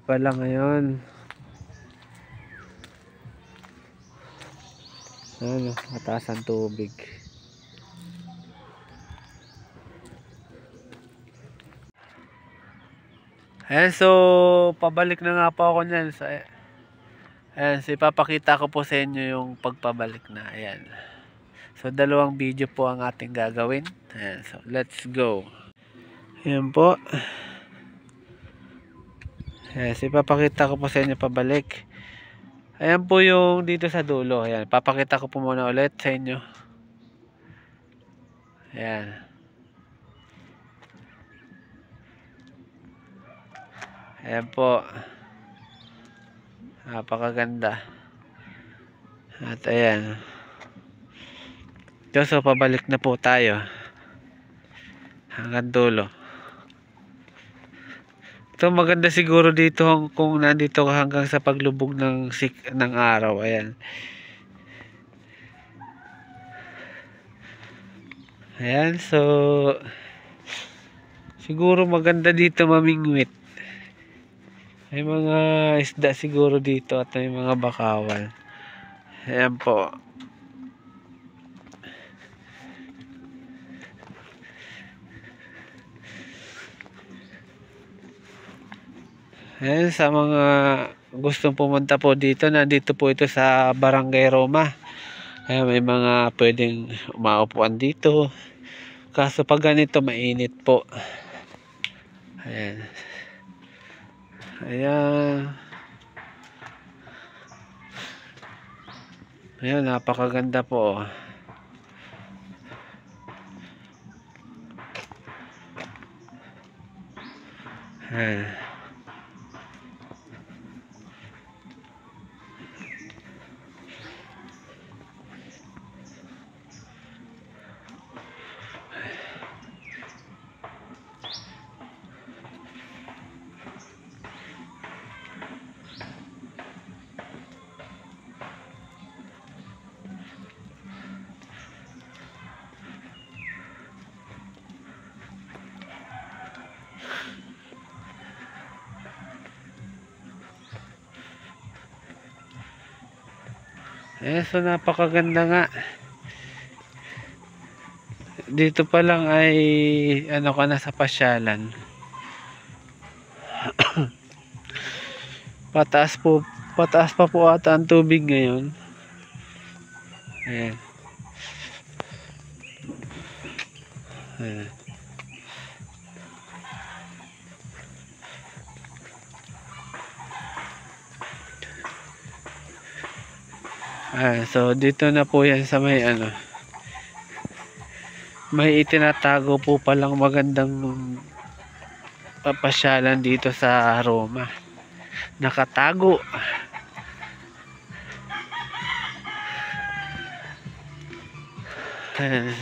Pala ngayon. Ano, mataas ang tubig. Ayan, so pabalik na nga po ako niyan sa ayan, so ipapakita ko po sa inyo yung pagpabalik na. Ayan. So dalawang video po ang ating gagawin. Ayan, so let's go. Ayan po. Ayan, so ipapakita ko po sa inyo pabalik. Ayan po yung dito sa dulo. Ayan, papakita ko po muna ulit sa inyo. Ayan. Ayan po. Napakaganda. At ayan. So pabalik na po tayo. Hanggang dulo. Ito maganda siguro dito kung nandito ka hanggang sa paglubog ng araw. Ayan. Ayan, so siguro maganda dito mamingwit. May mga isda siguro dito at may mga bakawan. Ayan po. Ayan, sa mga gustong pumunta po dito, nandito po ito sa Barangay Roma. Ayan, may mga pwedeng umaupuan dito. Kaso pag ganito mainit po. Ayan. Ayan. Ayan, napakaganda po. Ayan. So napakaganda nga. Dito pa lang ay ano ka na sa pasyalan. Pataas pa po ata ang tubig ngayon. Ayan. Ayan. So dito na po yan sa may ano. May itinatago po palang magandang papasyalan dito sa Roma. Nakatago. Ayan.